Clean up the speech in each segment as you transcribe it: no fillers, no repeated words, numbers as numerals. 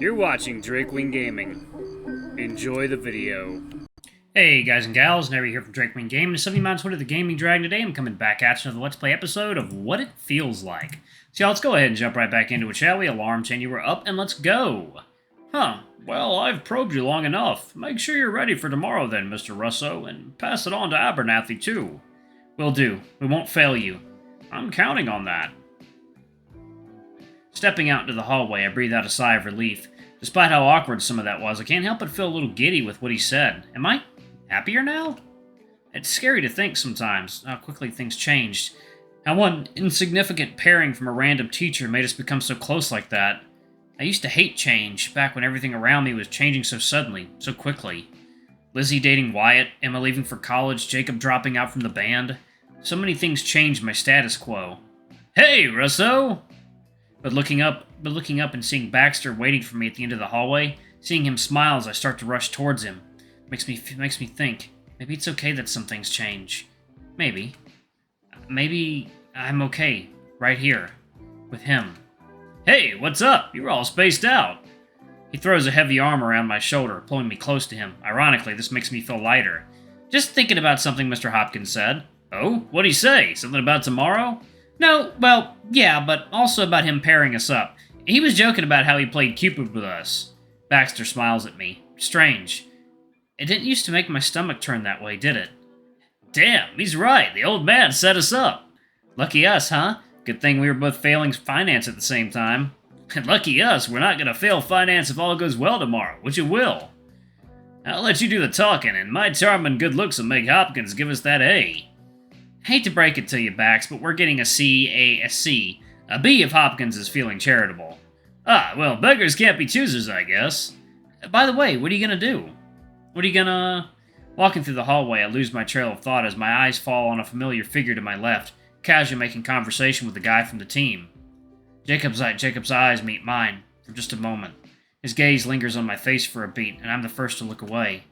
You're watching Drakewing Gaming. Enjoy the video. Hey guys and gals, Never here from Drakewing Gaming. It's 70 Mounts Twitter, the Gaming Dragon. Today I'm coming back at you with another Let's Play episode of What It Feels Like. So y'all, let's go ahead and jump right back into it, shall we? Alarm chain, you were up, and let's go. Well, I've probed you long enough. Make sure you're ready for tomorrow then, Mr. Russo, and pass it on to Abernathy too. Will do. We won't fail you. I'm counting on that. Stepping out into the hallway, I breathe out a sigh of relief. Despite how awkward some of that was, I can't help but feel a little giddy with what he said. Am I happier now? It's scary to think sometimes how quickly things changed. How one insignificant pairing from a random teacher made us become so close like that. I used to hate change, back when everything around me was changing so suddenly, so quickly. Lizzie dating Wyatt, Emma leaving for college, Jacob dropping out from the band. So many things changed my status quo. Hey, Russo! But looking up and seeing Baxter waiting for me at the end of the hallway, seeing him smile as I start to rush towards him, makes me think, maybe it's okay that some things change. Maybe. Maybe I'm okay, right here, with him. Hey, what's up? You were all spaced out. He throws a heavy arm around my shoulder, pulling me close to him. Ironically, this makes me feel lighter. Just thinking about something Mr. Hopkins said. Oh, what'd he say? Something about tomorrow? No, well, yeah, but also about him pairing us up. He was joking about how he played Cupid with us. Baxter smiles at me. Strange. It didn't used to make my stomach turn that way, did it? Damn, he's right. The old man set us up. Lucky us, huh? Good thing we were both failing finance at the same time. And lucky us, we're not going to fail finance if all goes well tomorrow, which it will. I'll let you do the talking, and my charm and good looks will make Hopkins give us that A. Hate to break it to you, Bax, but we're getting a C, a C. A B if Hopkins is feeling charitable. Ah, well, beggars can't be choosers, I guess. By the way, what are you gonna do? Walking through the hallway, I lose my trail of thought as my eyes fall on a familiar figure to my left, casually making conversation with the guy from the team. Jacob's eyes meet mine, for just a moment. His gaze lingers on my face for a beat, and I'm the first to look away.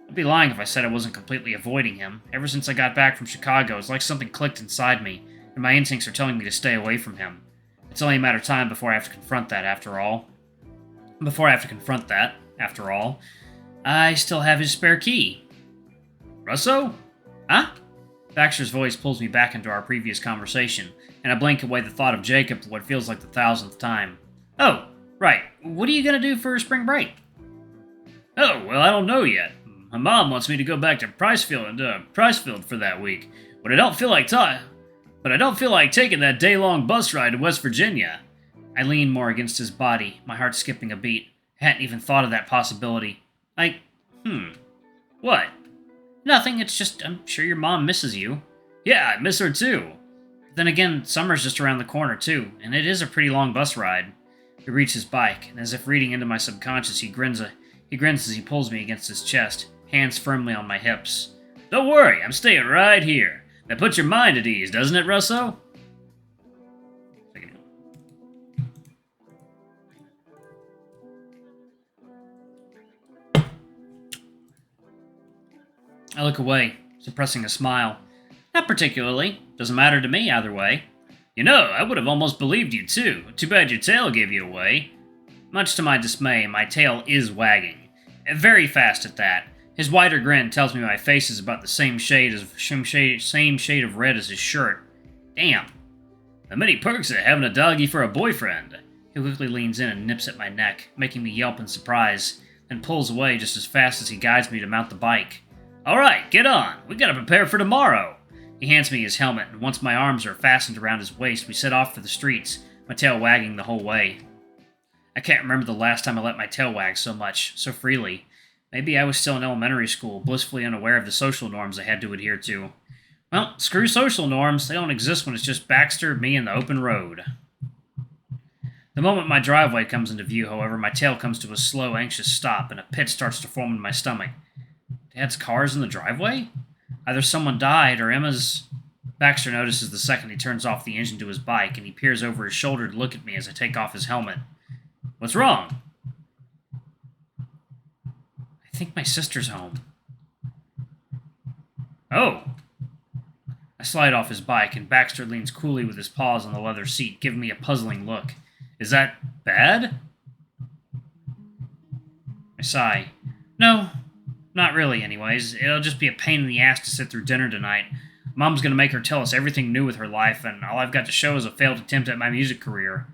I'd be lying if I said I wasn't completely avoiding him. Ever since I got back from Chicago, it's like something clicked inside me, and my instincts are telling me to stay away from him. It's only a matter of time before I have to confront that, after all. I still have his spare key. Russo? Huh? Baxter's voice pulls me back into our previous conversation, and I blink away the thought of Jacob for what feels like the 1,000th time. Oh, right. What are you gonna do for spring break? Oh, well, I don't know yet. My mom wants me to go back to Pricefield for that week, but I don't feel like taking that day-long bus ride to West Virginia. I lean more against his body, my heart skipping a beat. I hadn't even thought of that possibility. What? Nothing, it's just, I'm sure your mom misses you. Yeah, I miss her too. But then again, summer's just around the corner too, and it is a pretty long bus ride. He reaches his bike, and as if reading into my subconscious, he grins as he pulls me against his chest, hands firmly on my hips. Don't worry, I'm staying right here. That puts your mind at ease, doesn't it, Russo? I look away, suppressing a smile. Not particularly. Doesn't matter to me either way. You know, I would have almost believed you too. Too bad your tail gave you away. Much to my dismay, my tail is wagging. Very fast at that. His wider grin tells me my face is about the same shade of red as his shirt. Damn. The many perks of having a doggy for a boyfriend. He quickly leans in and nips at my neck, making me yelp in surprise, then pulls away just as fast as he guides me to mount the bike. Alright, get on. We gotta prepare for tomorrow. He hands me his helmet, and once my arms are fastened around his waist, we set off for the streets, my tail wagging the whole way. I can't remember the last time I let my tail wag so much, so freely. Maybe I was still in elementary school, blissfully unaware of the social norms I had to adhere to. Well, screw social norms. They don't exist when it's just Baxter, me, and the open road. The moment my driveway comes into view, however, my tail comes to a slow, anxious stop, and a pit starts to form in my stomach. Dad's car's in the driveway? Either someone died, or Emma's... Baxter notices the second he turns off the engine to his bike, and he peers over his shoulder to look at me as I take off his helmet. What's wrong? I think my sister's home. Oh. I slide off his bike, and Baxter leans coolly with his paws on the leather seat, giving me a puzzling look. Is that bad? I sigh. No, not really, anyways. It'll just be a pain in the ass to sit through dinner tonight. Mom's gonna make her tell us everything new with her life, and all I've got to show is a failed attempt at my music career.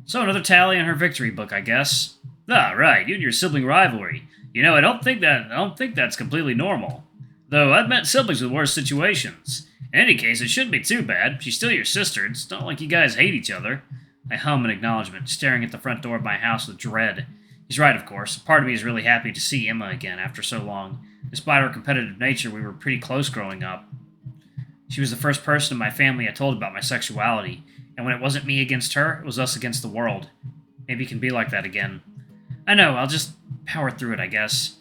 So another tally in her victory book, I guess. Ah, right, you and your sibling rivalry. You know, I don't think that's completely normal. Though I've met siblings with worse situations. In any case, it shouldn't be too bad. She's still your sister. It's not like you guys hate each other. I hum in acknowledgement, staring at the front door of my house with dread. He's right, of course. Part of me is really happy to see Emma again after so long. Despite our competitive nature, we were pretty close growing up. She was the first person in my family I told about my sexuality, and when it wasn't me against her, it was us against the world. Maybe it can be like that again. I know, I'll just power through it, I guess.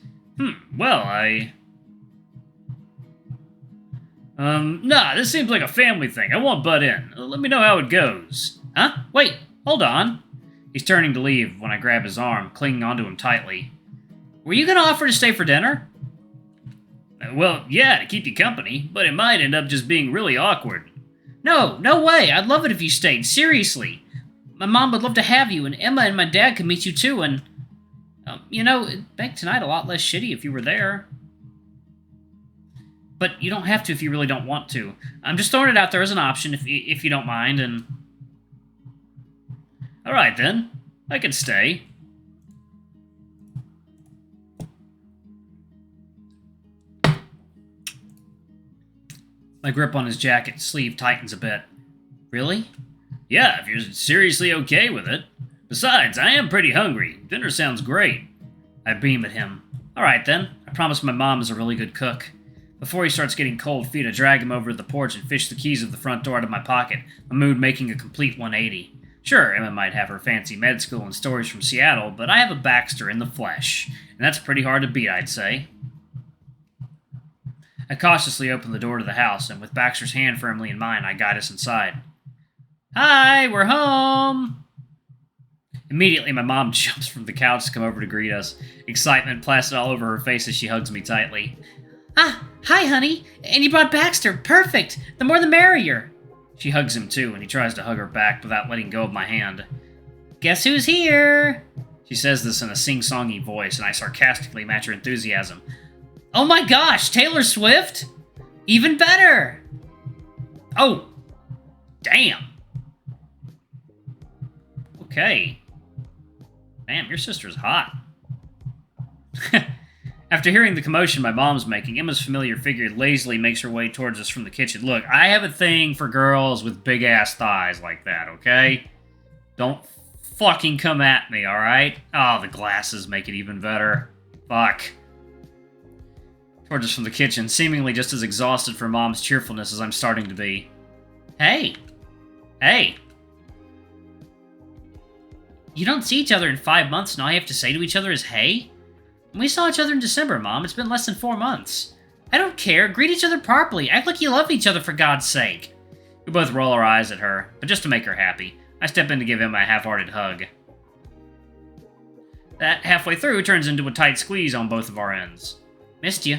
Nah, this seems like a family thing. I won't butt in. Let me know how it goes. Huh? Wait, hold on. He's turning to leave when I grab his arm, clinging onto him tightly. Were you gonna offer to stay for dinner? Well, yeah, to keep you company, but it might end up just being really awkward. No way. I'd love it if you stayed. Seriously. My mom would love to have you, and Emma and my dad could meet you too, and... it'd make tonight a lot less shitty if you were there. But you don't have to if you really don't want to. I'm just throwing it out there as an option if you don't mind, and... Alright then. I can stay. My grip on his jacket sleeve tightens a bit. Really? Yeah, if you're seriously okay with it. Besides, I am pretty hungry. Dinner sounds great. I beam at him. Alright then. I promise my mom is a really good cook. Before he starts getting cold feet, I drag him over to the porch and fish the keys of the front door out of my pocket, my mood making a complete 180. Sure, Emma might have her fancy med school and stories from Seattle, but I have a Baxter in the flesh, and that's pretty hard to beat, I'd say. I cautiously open the door to the house, and with Baxter's hand firmly in mine, I guide us inside. Hi, we're home! Immediately, my mom jumps from the couch to come over to greet us, excitement plastered all over her face as she hugs me tightly. Ah, hi, honey, and you brought Baxter, perfect! The more the merrier! She hugs him too, and he tries to hug her back without letting go of my hand. Guess who's here? She says this in a sing-songy voice, and I sarcastically match her enthusiasm. Oh my gosh, Taylor Swift? Even better! Oh, damn. Okay. Damn, your sister's hot. After hearing the commotion my mom's making, Emma's familiar figure lazily makes her way towards us from the kitchen. Look, I have a thing for girls with big-ass thighs like that, okay? Don't fucking come at me, alright? Oh, the glasses make it even better. Fuck. Towards us from the kitchen, seemingly just as exhausted from Mom's cheerfulness as I'm starting to be. Hey. Hey. You don't see each other in 5 months, and all you have to say to each other is, hey? We saw each other in December, Mom. It's been less than 4 months. I don't care. Greet each other properly. Act like you love each other, for God's sake. We both roll our eyes at her, but just to make her happy, I step in to give Emma a half-hearted hug. That halfway through turns into a tight squeeze on both of our ends. Missed you.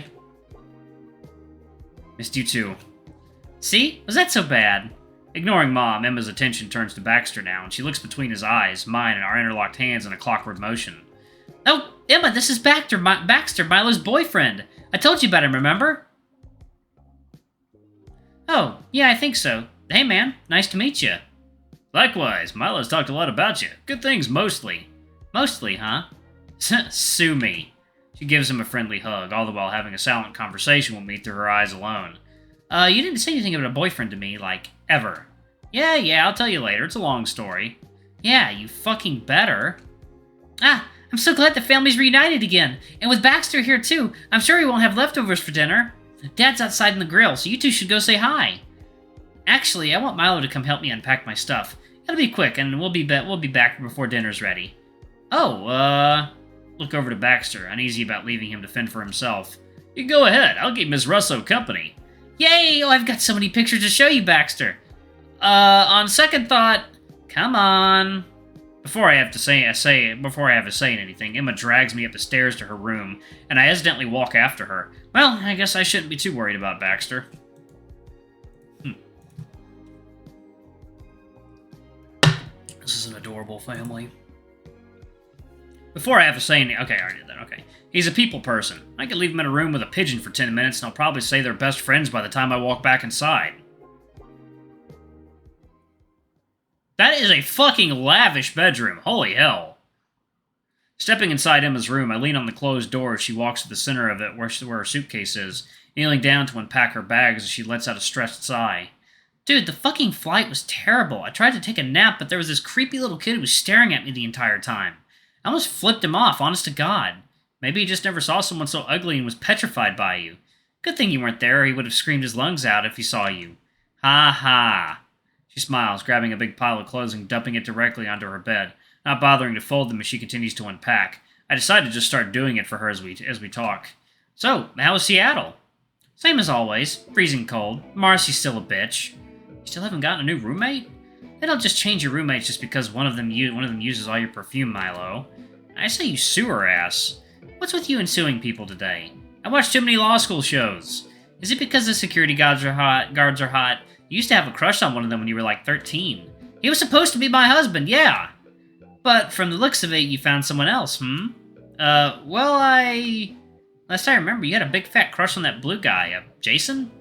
Missed you too. See? Was that so bad? Ignoring Mom, Emma's attention turns to Baxter now, and she looks between his eyes, mine, and our interlocked hands in a clockwork motion. Oh, Emma, this is Baxter, Mylo's boyfriend. I told you about him, remember? Oh, yeah, I think so. Hey, man, nice to meet you. Likewise, Mylo's talked a lot about you. Good things, mostly. Mostly, huh? Sue me. She gives him a friendly hug, all the while having a silent conversation with me through her eyes alone. You didn't say anything about a boyfriend to me, like, ever. Yeah, I'll tell you later. It's a long story. Yeah, you fucking better. Ah, I'm so glad the family's reunited again. And with Baxter here, too, I'm sure he won't have leftovers for dinner. Dad's outside in the grill, so you two should go say hi. Actually, I want Mylo to come help me unpack my stuff. It'll be quick, and we'll be back before dinner's ready. Oh, Look over to Baxter, uneasy about leaving him to fend for himself. You go ahead. I'll keep Miss Russo company. Yay! Oh, I've got so many pictures to show you, Baxter. On second thought, come on. Before I have to say anything, Emma drags me up the stairs to her room, and I hesitantly walk after her. Well, I guess I shouldn't be too worried about Baxter. This is an adorable family. Before I have to say anything... Okay, I already did that, okay. He's a people person. I could leave him in a room with a pigeon for 10 minutes, and I'll probably say they're best friends by the time I walk back inside. That is a fucking lavish bedroom. Holy hell. Stepping inside Emma's room, I lean on the closed door as she walks to the center of it where her suitcase is, kneeling down to unpack her bags as she lets out a stressed sigh. Dude, the fucking flight was terrible. I tried to take a nap, but there was this creepy little kid who was staring at me the entire time. I almost flipped him off, honest to God. Maybe he just never saw someone so ugly and was petrified by you. Good thing you weren't there, or he would have screamed his lungs out if he saw you. Ha ha. She smiles, grabbing a big pile of clothes and dumping it directly onto her bed, not bothering to fold them as she continues to unpack. I decide to just start doing it for her as we talk. So, how was Seattle? Same as always. Freezing cold. Marcy's still a bitch. You still haven't gotten a new roommate? They don't just change your roommates just because one of them uses all your perfume, Mylo. I say you sue her ass. What's with you and suing people today? I watched too many law school shows. Is it because the security guards are hot? You used to have a crush on one of them when you were like 13. He was supposed to be my husband, yeah. But from the looks of it, you found someone else, Last I remember, you had a big fat crush on that blue guy, Jason?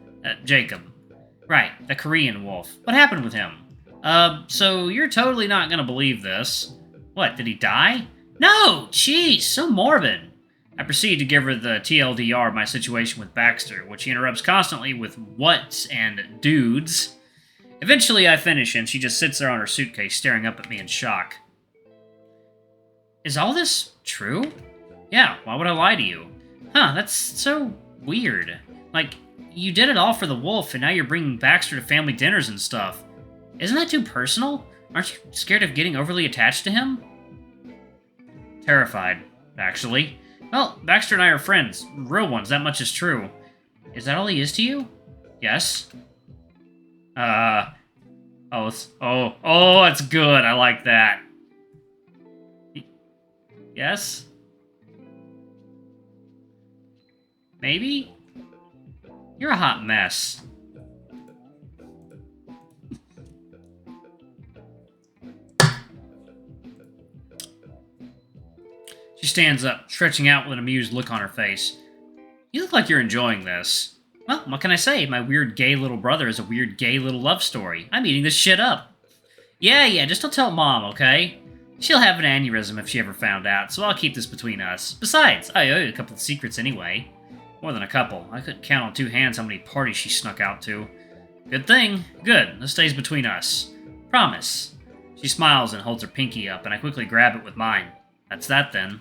Jacob. Right, the Korean wolf. What happened with him? So you're totally not gonna believe this. What, did he die? No! Jeez, so morbid. I proceed to give her the TLDR of my situation with Baxter, which she interrupts constantly with whats and dudes. Eventually I finish, and she just sits there on her suitcase, staring up at me in shock. Is all this true? Yeah, why would I lie to you? Huh, that's so weird. Like, you did it all for the wolf, and now you're bringing Baxter to family dinners and stuff. Isn't that too personal? Aren't you scared of getting overly attached to him? Terrified, actually. Well, Baxter and I are friends. Real ones, that much is true. Is that all he is to you? Yes. It's good. I like that. Yes? Maybe? You're a hot mess. She stands up, stretching out with an amused look on her face. You look like you're enjoying this. Well, what can I say? My weird gay little brother is a weird gay little love story. I'm eating this shit up. Yeah, just don't tell Mom, okay? She'll have an aneurysm if she ever found out, so I'll keep this between us. Besides, I owe you a couple of secrets anyway. More than a couple. I couldn't count on two hands how many parties she snuck out to. Good thing. Good. This stays between us. Promise. She smiles and holds her pinky up, and I quickly grab it with mine. That's that, then.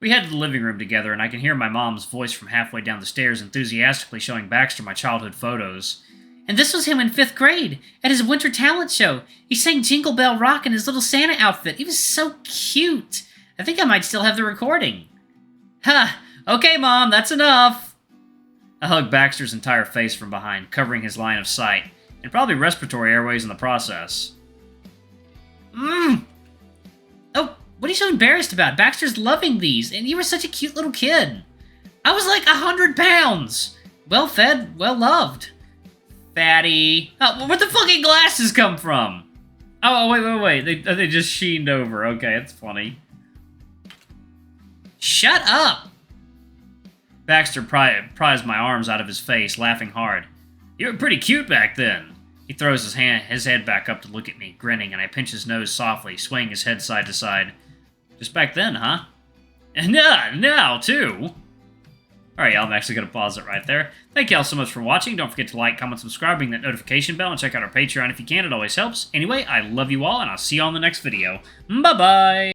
We head to the living room together, and I can hear my mom's voice from halfway down the stairs enthusiastically showing Baxter my childhood photos. And this was him in 5th grade, at his winter talent show. He sang Jingle Bell Rock in his little Santa outfit. He was so cute. I think I might still have the recording. Ha! Okay, Mom, that's enough. I hug Baxter's entire face from behind, covering his line of sight, and probably respiratory airways in the process. Oh, what are you so embarrassed about? Baxter's loving these, and you were such a cute little kid. I was like 100 pounds. Well-fed, well-loved. Fatty. Oh, where'd the fucking glasses come from? Oh, wait. They just sheened over. Okay, that's funny. Shut up! Baxter pries my arms out of his face, laughing hard. You were pretty cute back then. He throws his head back up to look at me, grinning, and I pinch his nose softly, swaying his head side to side. Just back then, huh? And now, too. Alright, y'all, I'm actually going to pause it right there. Thank y'all so much for watching. Don't forget to like, comment, subscribe, ring that notification bell, and check out our Patreon if you can. It always helps. Anyway, I love you all, and I'll see you all in the next video. Bye-bye!